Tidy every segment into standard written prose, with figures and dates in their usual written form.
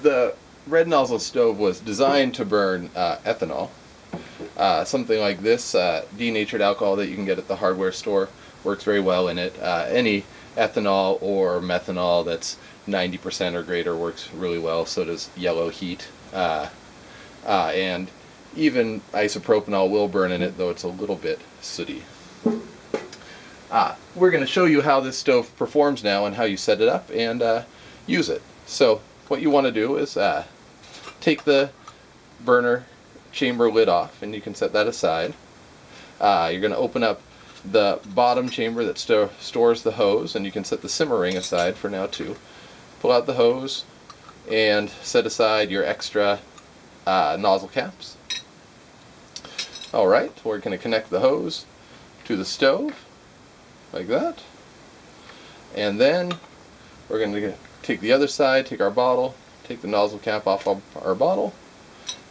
the Red Nozzle Stove was designed to burn ethanol. Something like this, denatured alcohol that you can get at the hardware store, works very well in it. Any ethanol or methanol that's 90% or greater works really well. So does yellow heat. And even isopropanol will burn in it, though it's a little bit sooty. We're going to show you how this stove performs now and how you set it up and use it. So what you want to do is take the burner chamber lid off, and you can set that aside. You're going to open up the bottom chamber that stores the hose, and you can set the simmer ring aside for now too. Pull out the hose and set aside your extra nozzle caps. Alright, we're going to connect the hose to the stove like that, and then we're going to take the other side, take our bottle, take the nozzle cap off of our bottle,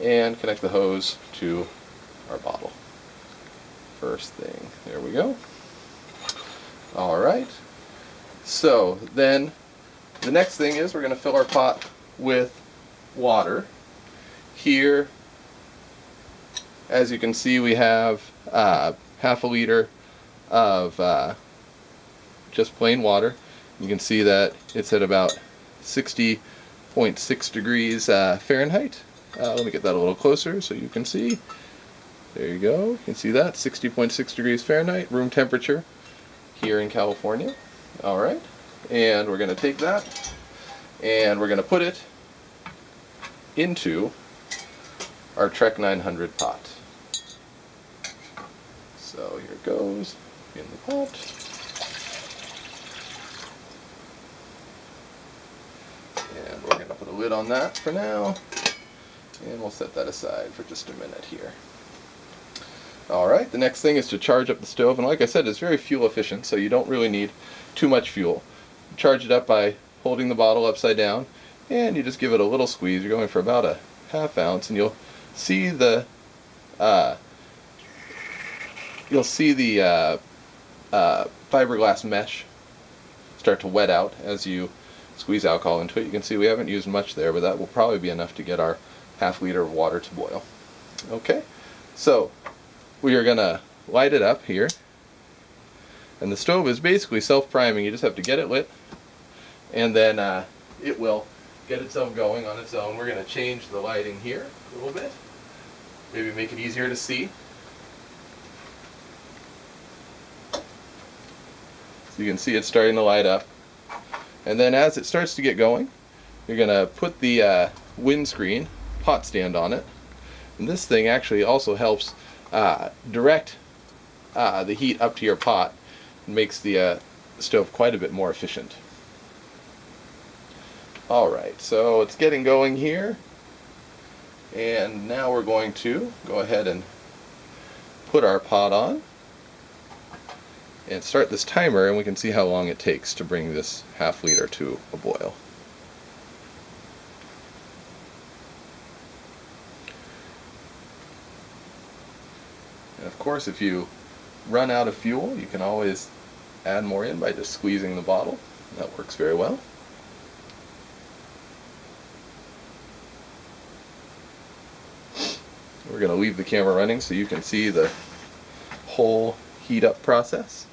and connect the hose to our bottle. First thing, there we go. Alright, so then the next thing is we're going to fill our pot with water. Here, as you can see, we have half a liter of just plain water. You can see that it's at about 60.6 degrees Fahrenheit. Let me get that a little closer so you can see. There you go. You can see that, 60.6 degrees Fahrenheit, room temperature here in California. Alright, and we're going to take that and we're going to put it into our Trek 900 pot. So here it goes in the pot. And we're going to put a lid on that for now, and we'll set that aside for just a minute here. Alright, the next thing is to charge up the stove, and like I said, it's very fuel efficient, so you don't really need too much fuel. Charge it up by holding the bottle upside down, and you just give it a little squeeze. You're going for about a ½ ounce, and you'll see the fiberglass mesh start to wet out as you squeeze alcohol into it. You can see we haven't used much there, but that will probably be enough to get our ½ liter of water to boil. Okay, so we are going to light it up here, and the stove is basically self-priming. You just have to get it lit, and then it will get itself going on its own. We're going to change the lighting here a little bit, maybe make it easier to see. So you can see it's starting to light up. And then as it starts to get going, you're going to put the windscreen pot stand on it. And this thing actually also helps direct the heat up to your pot and makes the stove quite a bit more efficient. Alright, so it's getting going here. And now we're going to go ahead and put our pot on and start this timer, and we can see how long it takes to bring this ½ liter to a boil. And of course, if you run out of fuel, you can always add more in by just squeezing the bottle. That works very well. We're going to leave the camera running so you can see the whole heat up process.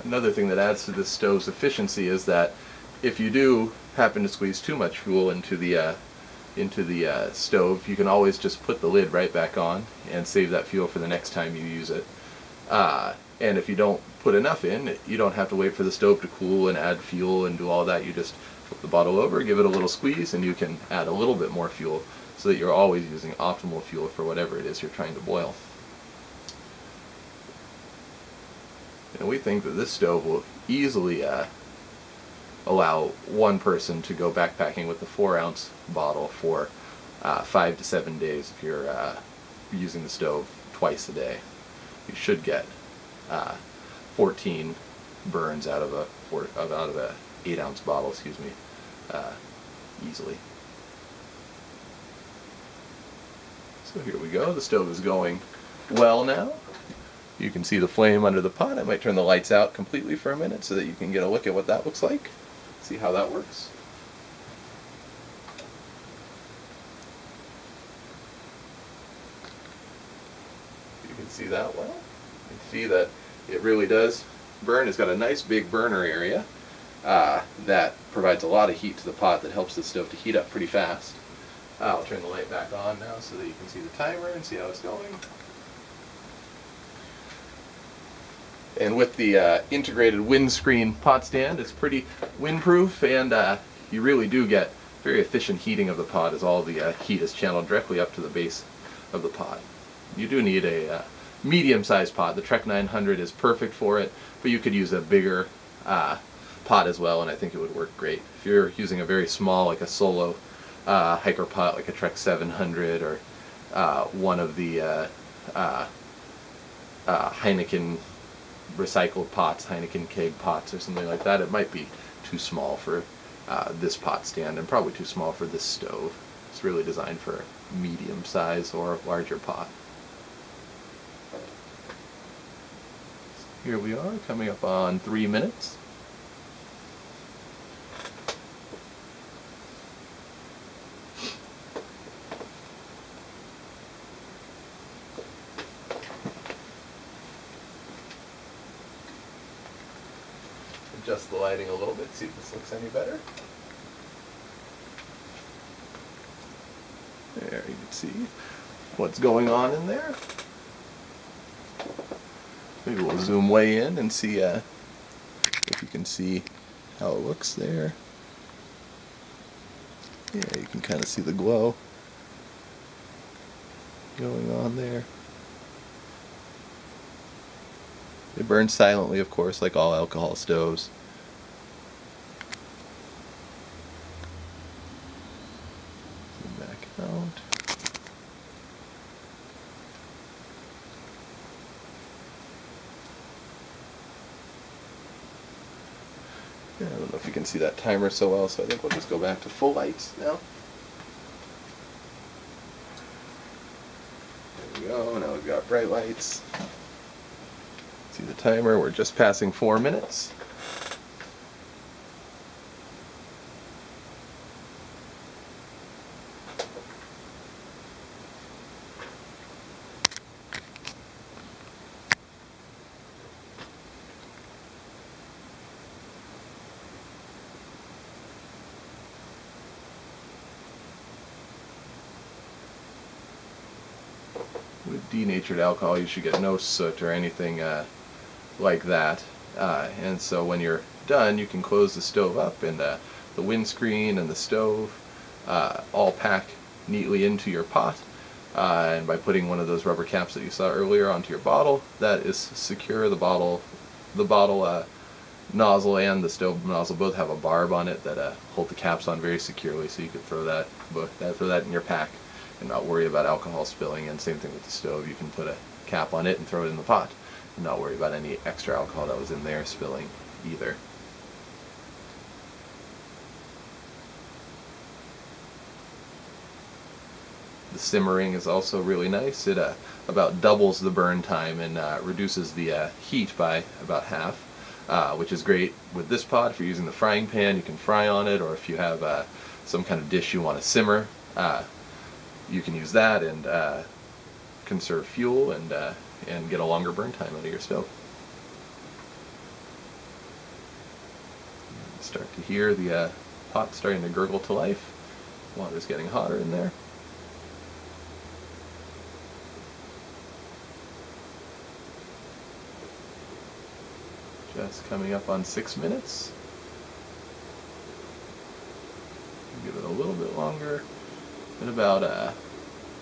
Another thing that adds to this stove's efficiency is that if you do happen to squeeze too much fuel into the stove, you can always just put the lid right back on and save that fuel for the next time you use it. And if you don't put enough in, you don't have to wait for the stove to cool and add fuel and do all that. You just flip the bottle over, give it a little squeeze, and you can add a little bit more fuel so that you're always using optimal fuel for whatever it is you're trying to boil. And we think that this stove will easily allow one person to go backpacking with the 4-ounce bottle for 5 to 7 days if you're using the stove twice a day. You should get 14 burns out of a 8-ounce bottle, easily. So here we go, the stove is going well now. You can see the flame under the pot. I might turn the lights out completely for a minute so that you can get a look at what that looks like. See how that works. You can see that well. You can see that it really does burn. It's got a nice big burner area that provides a lot of heat to the pot that helps the stove to heat up pretty fast. I'll turn the light back on now so that you can see the timer and see how it's going. And with the integrated windscreen pot stand, it's pretty windproof, and you really do get very efficient heating of the pot as all the heat is channeled directly up to the base of the pot. You do need a medium-sized pot. The Trek 900 is perfect for it, but you could use a bigger pot as well, and I think it would work great. If you're using a very small, like a solo hiker pot, like a Trek 700, or one of the Heineken recycled pots, Heineken keg pots or something like that, it might be too small for this pot stand, and probably too small for this stove. It's really designed for a medium size or larger pot. Here we are, coming up on 3 minutes. Adjust the lighting a little bit, see if this looks any better. There, you can see what's going on in there. Maybe we'll zoom way in and see if you can see how it looks there. Yeah, you can kind of see the glow going on there. It burns silently, of course, like all alcohol stoves. Zoom back out. Yeah, I don't know if you can see that timer so well, so I think we'll just go back to full lights now. There we go, now we've got bright lights. See the timer, we're just passing 4 minutes. With denatured alcohol, you should get no soot or anything like that, and so when you're done, you can close the stove up, and the windscreen and the stove all pack neatly into your pot, and by putting one of those rubber caps that you saw earlier onto your bottle, that is secure. The bottle nozzle and the stove nozzle both have a barb on it that hold the caps on very securely, so you could throw that in your pack and not worry about alcohol spilling. And same thing with the stove, you can put a cap on it and throw it in the pot and not worry about any extra alcohol that was in there spilling either. The simmering is also really nice. It about doubles the burn time and reduces the heat by about half, which is great with this pot. If you're using the frying pan, you can fry on it, or if you have some kind of dish you want to simmer, you can use that and conserve fuel and get a longer burn time out of your stove. Start to hear the pot starting to gurgle to life. Water's getting hotter in there. Just coming up on 6 minutes. Give it a little bit longer. In about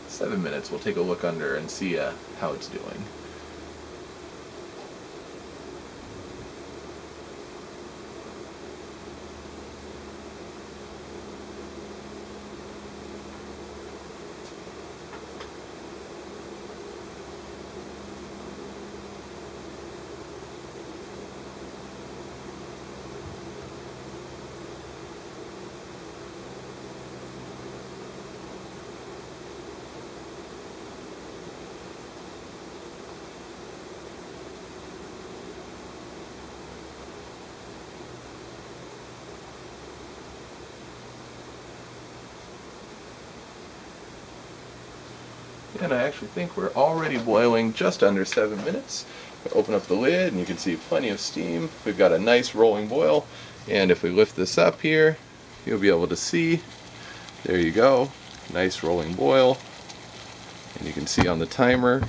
7 minutes, we'll take a look under and see how it's doing. and I actually think we're already boiling just under 7 minutes. Open up the lid and you can see plenty of steam. We've got a nice rolling boil, and if we lift this up here, you'll be able to see, there you go, nice rolling boil. And you can see on the timer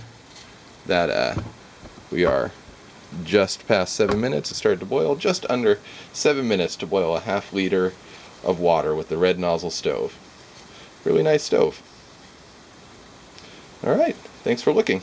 that we are just past 7 minutes. It started to boil, just under 7 minutes to boil a ½ liter of water with the Red Nozzle Stove. Really nice stove. Alright, thanks for looking.